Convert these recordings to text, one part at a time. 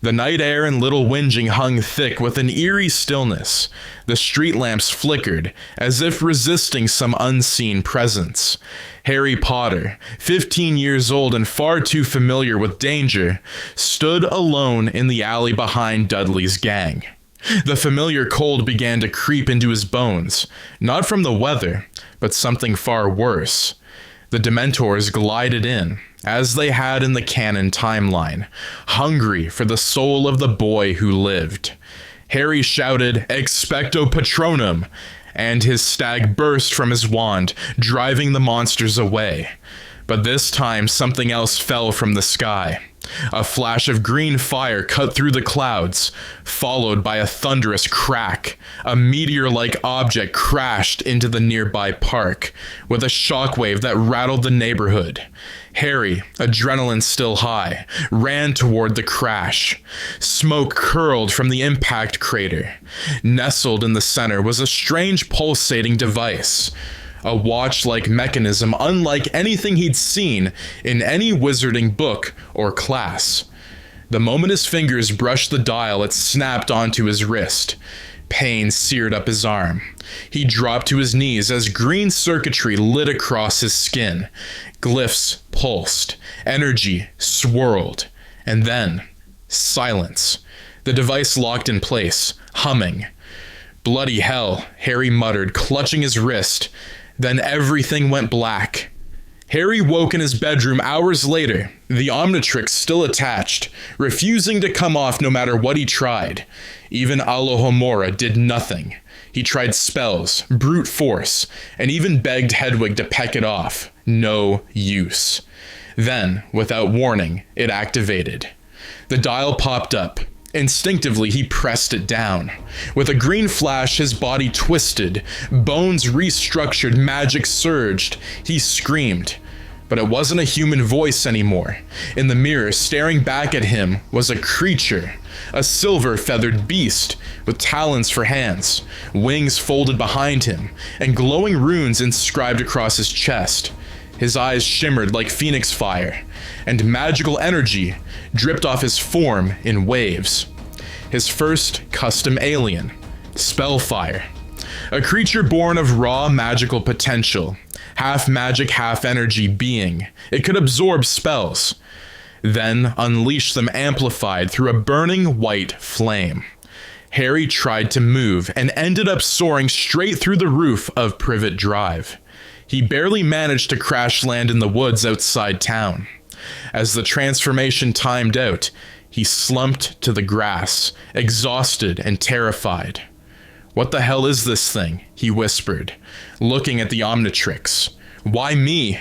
The night air and Little Whinging hung thick with an eerie stillness. The street lamps flickered, as if resisting some unseen presence. Harry Potter, 15 years old and far too familiar with danger, stood alone in the alley behind Dudley's gang. The familiar cold began to creep into his bones, not from the weather, but something far worse. The Dementors glided in, as they had in the canon timeline, hungry for the soul of the boy who lived. Harry shouted, "Expecto Patronum!" and his stag burst from his wand, driving the monsters away. But this time something else fell from the sky. A flash of green fire cut through the clouds, followed by a thunderous crack. A meteor-like object crashed into the nearby park, with a shockwave that rattled the neighborhood. Harry, adrenaline still high, ran toward the crash. Smoke curled from the impact crater. Nestled in the center was a strange pulsating device. A watch-like mechanism unlike anything he'd seen in any wizarding book or class. The moment his fingers brushed the dial, it snapped onto his wrist. Pain seared up his arm. He dropped to his knees as green circuitry lit across his skin. Glyphs pulsed. Energy swirled. And then, silence. The device locked in place, humming. "Bloody hell," Harry muttered, clutching his wrist. Then everything went black. Harry woke in his bedroom hours later, the Omnitrix still attached, refusing to come off no matter what he tried. Even Alohomora did nothing. He tried spells, brute force, and even begged Hedwig to peck it off. No use. Then, without warning, it activated. The dial popped up. Instinctively, he pressed it down. With a green flash, his body twisted. Bones restructured, magic surged. He screamed. But it wasn't a human voice anymore. In the mirror, staring back at him, was a creature. A silver-feathered beast, with talons for hands, wings folded behind him, and glowing runes inscribed across his chest. His eyes shimmered like phoenix fire, and magical energy dripped off his form in waves. His first custom alien, Spellfire. A creature born of raw magical potential, half magic, half energy being. It could absorb spells, then unleash them amplified through a burning white flame. Harry tried to move and ended up soaring straight through the roof of Privet Drive. He barely managed to crash land in the woods outside town. As the transformation timed out, he slumped to the grass, exhausted and terrified. "What the hell is this thing?" he whispered, looking at the Omnitrix. "Why me?"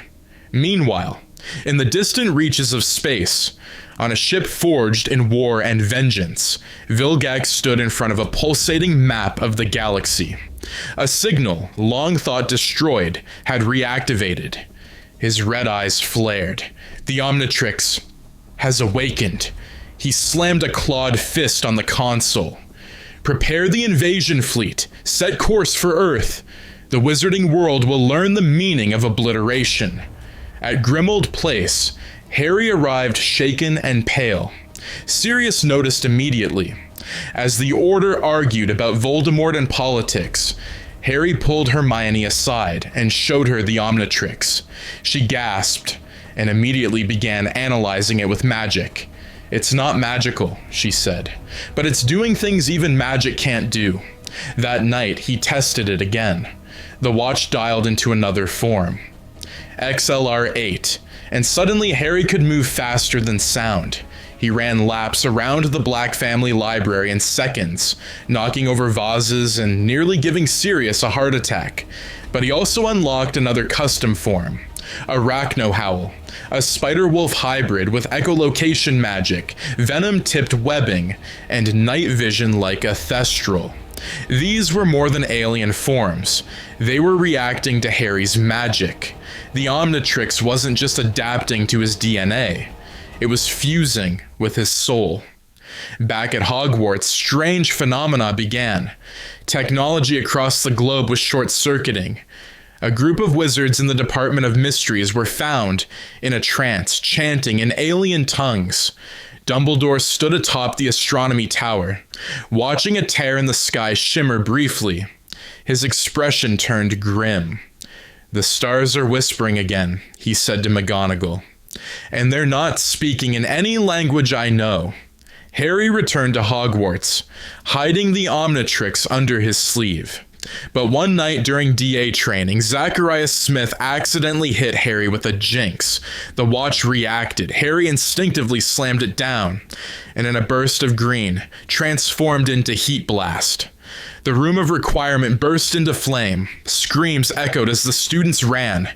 Meanwhile, in the distant reaches of space, on a ship forged in war and vengeance, Vilgax stood in front of a pulsating map of the galaxy. A signal, long thought destroyed, had reactivated. His red eyes flared. The Omnitrix has awakened. He slammed a clawed fist on the console. "Prepare the invasion fleet. Set course for Earth. The wizarding world will learn the meaning of obliteration." At Grimold Place, Harry arrived shaken and pale. Sirius noticed immediately. As the Order argued about Voldemort and politics, Harry pulled Hermione aside and showed her the Omnitrix. She gasped and immediately began analyzing it with magic. "It's not magical," she said, "but it's doing things even magic can't do." That night, he tested it again. The watch dialed into another form. XLR8, and suddenly Harry could move faster than sound. He ran laps around the Black family library in seconds, knocking over vases and nearly giving Sirius a heart attack. But he also unlocked another custom form, Arachnohowl, a spider-wolf hybrid with echolocation magic, venom-tipped webbing, and night vision like a thestral. These were more than alien forms. They were reacting to Harry's magic. The Omnitrix wasn't just adapting to his DNA. It was fusing with his soul. Back at Hogwarts, strange phenomena began. Technology across the globe was short-circuiting. A group of wizards in the Department of Mysteries were found in a trance, chanting in alien tongues. Dumbledore stood atop the astronomy tower, watching a tear in the sky shimmer briefly. His expression turned grim. "The stars are whispering again," he said to McGonagall. "And they're not speaking in any language I know." Harry returned to Hogwarts, hiding the Omnitrix under his sleeve. But one night during DA training, Zacharias Smith accidentally hit Harry with a jinx. The watch reacted. Harry instinctively slammed it down, and in a burst of green, transformed into Heat Blast. The room of requirement burst into flame. Screams echoed as the students ran.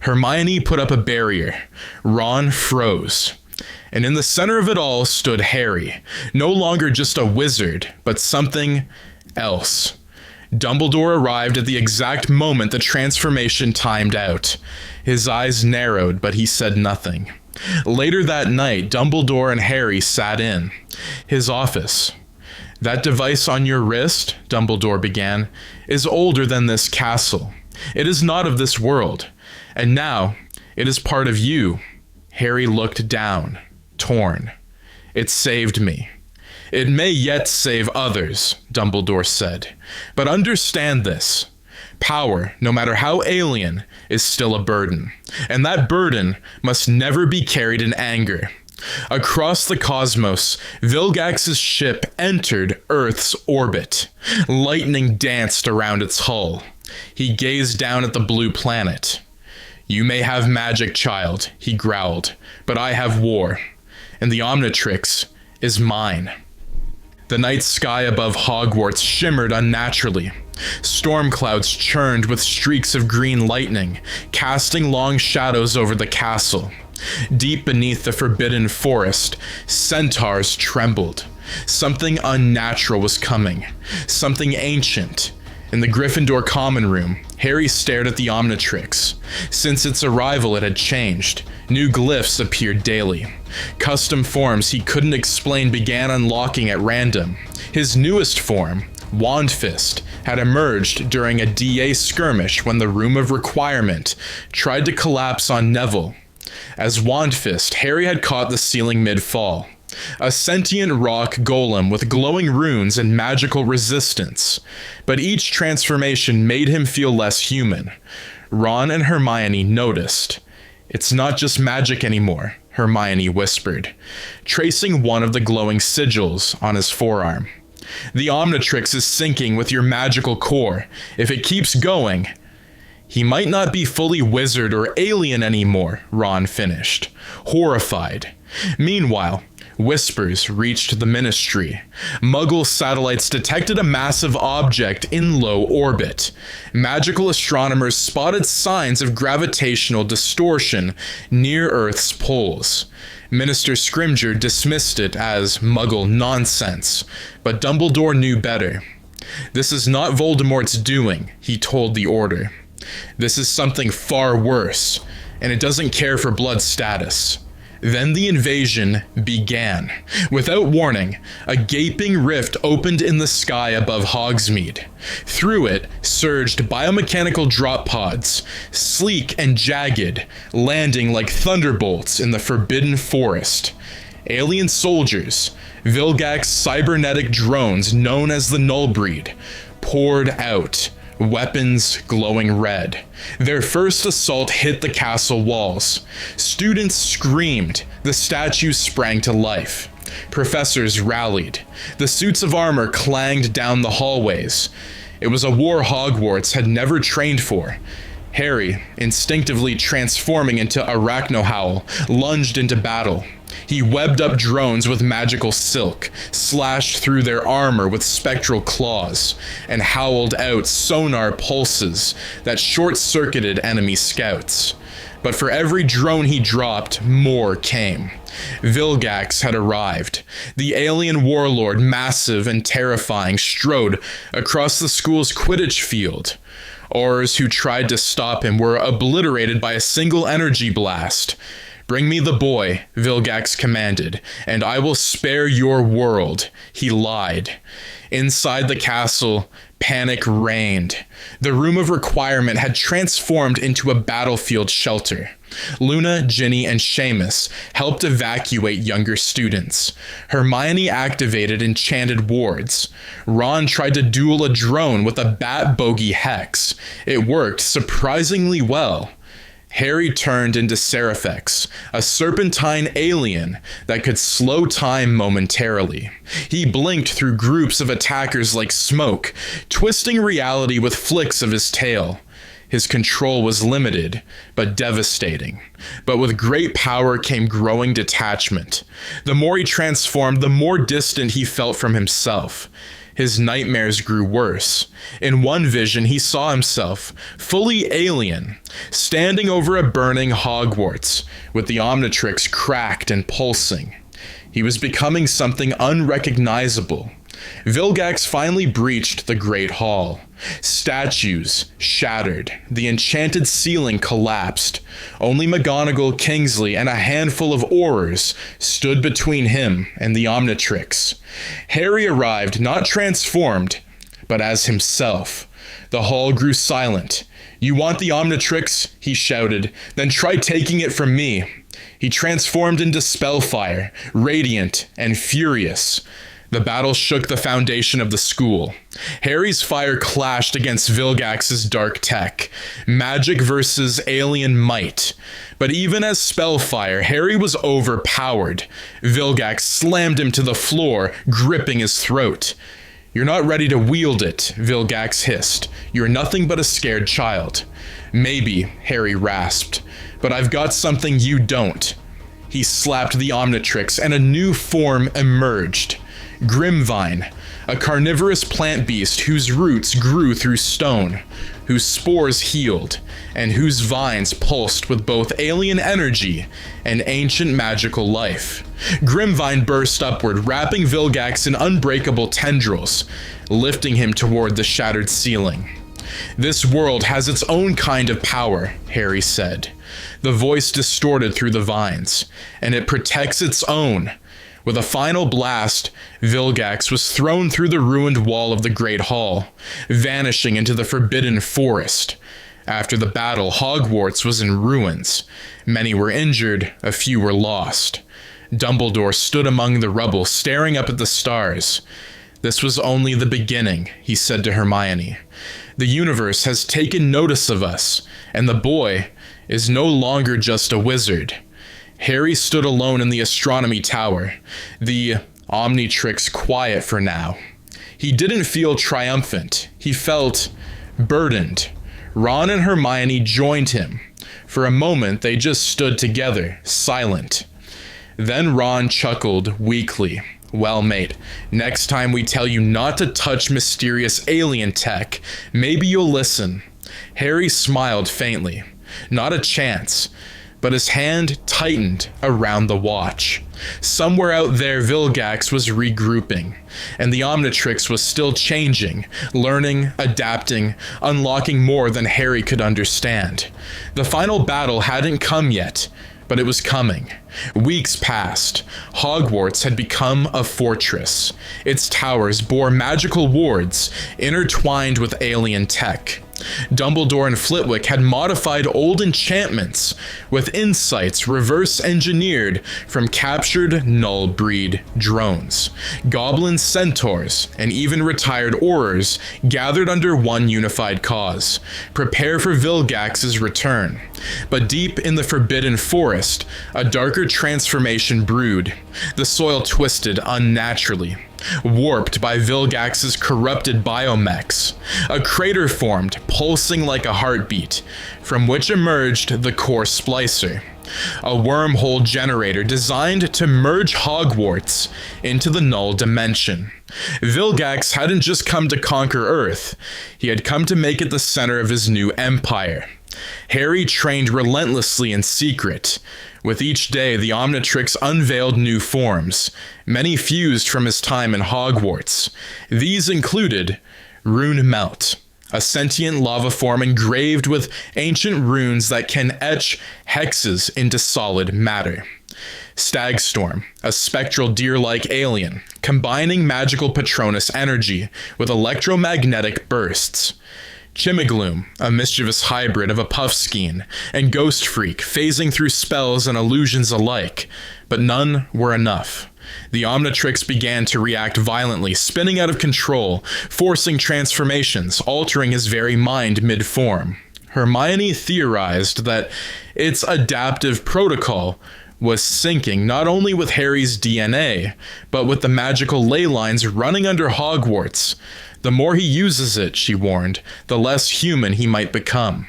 Hermione put up a barrier. Ron froze. And in the center of it all stood Harry, no longer just a wizard, but something else. Dumbledore arrived at the exact moment the transformation timed out. His eyes narrowed, but he said nothing. Later that night, Dumbledore and Harry sat in his office. "That device on your wrist," Dumbledore began, "is older than this castle. It is not of this world. And now, it is part of you." Harry looked down, torn. "It saved me. It may yet save others," Dumbledore said. "But understand this. Power, no matter how alien, is still a burden. And that burden must never be carried in anger." Across the cosmos, Vilgax's ship entered Earth's orbit. Lightning danced around its hull. He gazed down at the blue planet. "You may have magic, child," he growled, "but I have war. And the Omnitrix is mine." The night sky above Hogwarts shimmered unnaturally. Storm clouds churned with streaks of green lightning, casting long shadows over the castle. Deep beneath the forbidden forest, centaurs trembled. Something unnatural was coming, something ancient. In the Gryffindor common room, Harry stared at the Omnitrix. Since its arrival, it had changed. New glyphs appeared daily. Custom forms he couldn't explain began unlocking at random. His newest form, Wand Fist, had emerged during a DA skirmish when the Room of Requirement tried to collapse on Neville. As Wand Fist, Harry had caught the ceiling mid-fall. A sentient rock golem with glowing runes and magical resistance. But each transformation made him feel less human. Ron and Hermione noticed. "It's not just magic anymore," Hermione whispered, tracing one of the glowing sigils on his forearm. "The Omnitrix is syncing with your magical core. If it keeps going..." "He might not be fully wizard or alien anymore," Ron finished, horrified. Meanwhile, whispers reached the Ministry. Muggle satellites detected a massive object in low orbit. Magical astronomers spotted signs of gravitational distortion near Earth's poles. Minister Scrimgeour dismissed it as Muggle nonsense, but Dumbledore knew better. "This is not Voldemort's doing," he told the Order. "This is something far worse, and it doesn't care for blood status." Then the invasion began. Without warning, a gaping rift opened in the sky above Hogsmeade. Through it surged biomechanical drop pods, sleek and jagged, landing like thunderbolts in the Forbidden Forest. Alien soldiers, Vilgax cybernetic drones known as the Nullbreed, poured out, weapons glowing red. Their first assault hit the castle walls. Students screamed. The statues sprang to life. Professors rallied. The suits of armor clanged down the hallways. It was a war Hogwarts had never trained for. Harry, instinctively transforming into Arachnohowl, lunged into battle. He webbed up drones with magical silk, slashed through their armor with spectral claws, and howled out sonar pulses that short-circuited enemy scouts. But for every drone he dropped, more came. Vilgax had arrived. The alien warlord, massive and terrifying, strode across the school's Quidditch field. Aurors who tried to stop him were obliterated by a single energy blast. "Bring me the boy," Vilgax commanded, "and I will spare your world." He lied. Inside the castle, panic reigned. The Room of Requirement had transformed into a battlefield shelter. Luna, Ginny, and Seamus helped evacuate younger students. Hermione activated enchanted wards. Ron tried to duel a drone with a bat bogey hex. It worked surprisingly well. Harry turned into Seraphex, a serpentine alien that could slow time momentarily. He blinked through groups of attackers like smoke, twisting reality with flicks of his tail. His control was limited, but devastating. But with great power came growing detachment. The more he transformed, the more distant he felt from himself. His nightmares grew worse. In one vision, he saw himself, fully alien, standing over a burning Hogwarts, with the Omnitrix cracked and pulsing. He was becoming something unrecognizable. Vilgax finally breached the Great Hall. Statues shattered. The enchanted ceiling collapsed. Only McGonagall, Kingsley, and a handful of Aurors stood between him and the Omnitrix. Harry arrived not transformed, but as himself. The hall grew silent. "You want the Omnitrix?" he shouted. "Then try taking it from me." He transformed into Spellfire, radiant and furious. The battle shook the foundation of the school. Harry's fire clashed against Vilgax's dark tech. Magic versus alien might. But even as Spellfire, Harry was overpowered. Vilgax slammed him to the floor, gripping his throat. "You're not ready to wield it," Vilgax hissed. "You're nothing but a scared child." "Maybe," Harry rasped, "but I've got something you don't." He slapped the Omnitrix and a new form emerged. Grimvine, a carnivorous plant beast whose roots grew through stone, whose spores healed, and whose vines pulsed with both alien energy and ancient magical life. Grimvine burst upward, wrapping Vilgax in unbreakable tendrils, lifting him toward the shattered ceiling. "This world has its own kind of power," Harry said. The voice distorted through the vines, "and it protects its own." With a final blast, Vilgax was thrown through the ruined wall of the Great Hall, vanishing into the Forbidden Forest. After the battle, Hogwarts was in ruins. Many were injured, a few were lost. Dumbledore stood among the rubble, staring up at the stars. "This was only the beginning," he said to Hermione. "The universe has taken notice of us, and the boy is no longer just a wizard." Harry stood alone in the astronomy tower, the Omnitrix quiet for now. He didn't feel triumphant. He felt burdened. Ron and Hermione joined him. For a moment, they just stood together, silent. Then Ron chuckled weakly. "Well, mate, next time we tell you not to touch mysterious alien tech, maybe you'll listen." Harry smiled faintly. Not a chance. But his hand tightened around the watch. Somewhere out there, Vilgax was regrouping, and the Omnitrix was still changing, learning, adapting, unlocking more than Harry could understand. The final battle hadn't come yet, but it was coming. Weeks passed. Hogwarts had become a fortress. Its towers bore magical wards, intertwined with alien tech. Dumbledore and Flitwick had modified old enchantments with insights reverse engineered from captured null breed drones. Goblins, centaurs, and even retired Aurors gathered under one unified cause: prepare for Vilgax's return. But deep in the Forbidden Forest, a darker transformation brewed. The soil twisted unnaturally, warped by Vilgax's corrupted biomechs. A crater formed, pulsing like a heartbeat, from which emerged the core splicer, a wormhole generator designed to merge Hogwarts into the null dimension. Vilgax hadn't just come to conquer Earth, he had come to make it the center of his new empire. Harry trained relentlessly in secret. With each day, the Omnitrix unveiled new forms, many fused from his time in Hogwarts. These included Rune Melt, a sentient lava form engraved with ancient runes that can etch hexes into solid matter. Stagstorm, a spectral deer-like alien, combining magical Patronus energy with electromagnetic bursts. Chimigloom, a mischievous hybrid of a Puffskein, and Ghost Freak, phasing through spells and illusions alike, but none were enough. The Omnitrix began to react violently, spinning out of control, forcing transformations, altering his very mind mid-form. Hermione theorized that its adaptive protocol was syncing not only with Harry's DNA, but with the magical ley lines running under Hogwarts. The more he uses it, she warned, the less human he might become.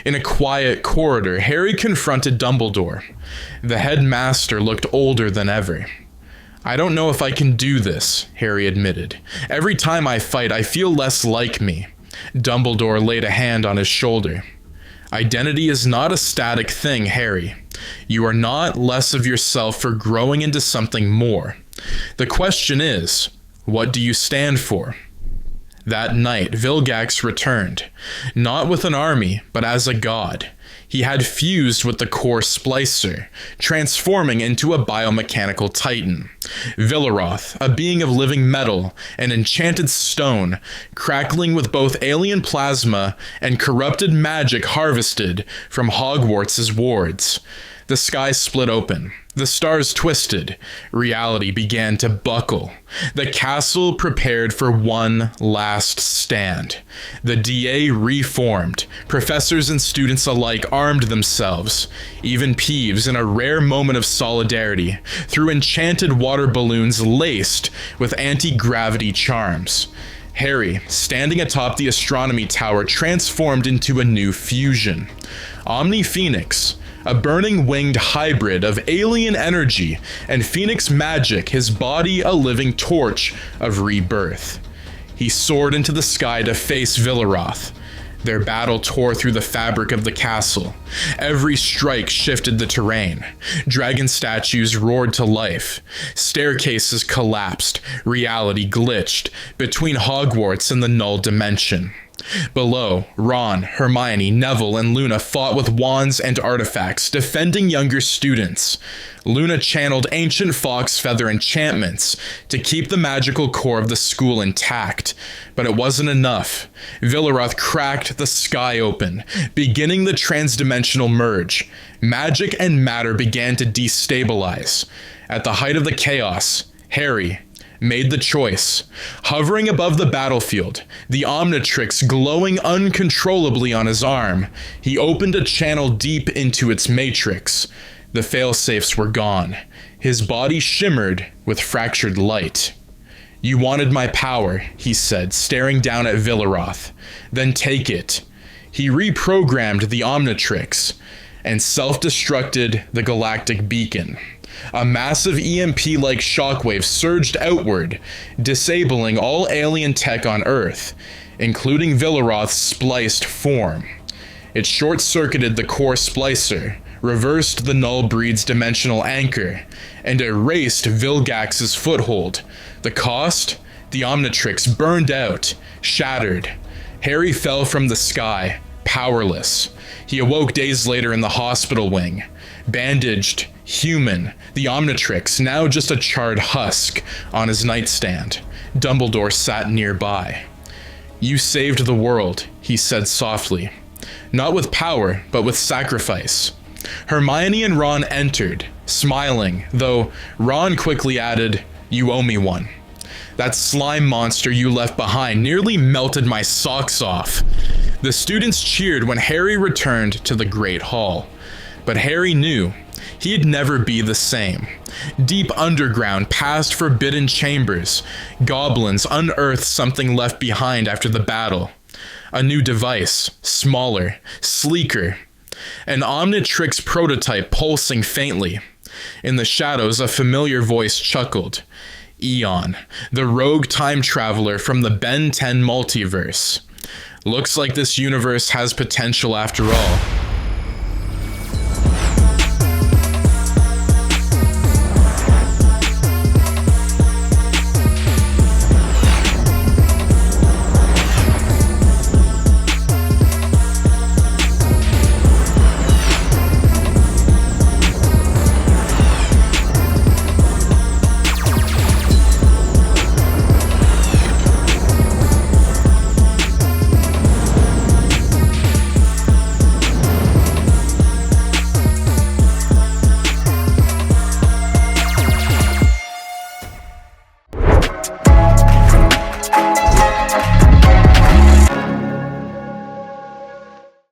In a quiet corridor, Harry confronted Dumbledore. The headmaster looked older than ever. "I don't know if I can do this," Harry admitted. "Every time I fight, I feel less like me." Dumbledore laid a hand on his shoulder. "Identity is not a static thing, Harry. You are not less of yourself for growing into something more. The question is, what do you stand for?" That night, Vilgax returned, not with an army, but as a god. He had fused with the core splicer, transforming into a biomechanical titan. Villaroth, a being of living metal, an enchanted stone, crackling with both alien plasma and corrupted magic harvested from Hogwarts' wards. The sky split open. The stars twisted. Reality began to buckle. The castle prepared for one last stand. The DA reformed. Professors and students alike armed themselves. Even Peeves, in a rare moment of solidarity, threw enchanted water balloons laced with anti-gravity charms. Harry, standing atop the astronomy tower, transformed into a new fusion. Omni-Phoenix, a burning winged hybrid of alien energy and Phoenix magic, his body a living torch of rebirth. He soared into the sky to face Villaroth. Their battle tore through the fabric of the castle. Every strike shifted the terrain. Dragon statues roared to life. Staircases collapsed. Reality glitched between Hogwarts and the null dimension. Below, Ron, Hermione, Neville, and Luna fought with wands and artifacts, defending younger students. Luna channeled ancient fox feather enchantments to keep the magical core of the school intact, but it wasn't enough. Villaroth cracked the sky open, beginning the transdimensional merge. Magic and matter began to destabilize. At the height of the chaos, Harry made the choice. Hovering above the battlefield, the Omnitrix glowing uncontrollably on his arm, he opened a channel deep into its matrix. The failsafes were gone. His body shimmered with fractured light. "You wanted my power," he said, staring down at Villaroth. "Then take it." He reprogrammed the Omnitrix and self-destructed the galactic beacon. A massive EMP-like shockwave surged outward, disabling all alien tech on Earth, including Villaroth's spliced form. It short-circuited the core splicer, reversed the null breed's dimensional anchor, and erased Vilgax's foothold. The cost? The Omnitrix burned out, shattered. Harry fell from the sky, powerless. He awoke days later in the hospital wing, bandaged, human, the Omnitrix now just a charred husk on his nightstand. Dumbledore sat nearby. "You saved the world," he said softly. "Not with power, but with sacrifice." Hermione and Ron entered, smiling, though Ron quickly added, "You owe me one. That slime monster you left behind nearly melted my socks off." The students cheered when Harry returned to the Great Hall. But Harry knew he'd never be the same. Deep underground, past forbidden chambers, goblins unearthed something left behind after the battle. A new device, smaller, sleeker. An Omnitrix prototype pulsing faintly. In the shadows, a familiar voice chuckled. Eon, the rogue time traveler from the Ben 10 multiverse. "Looks like this universe has potential after all."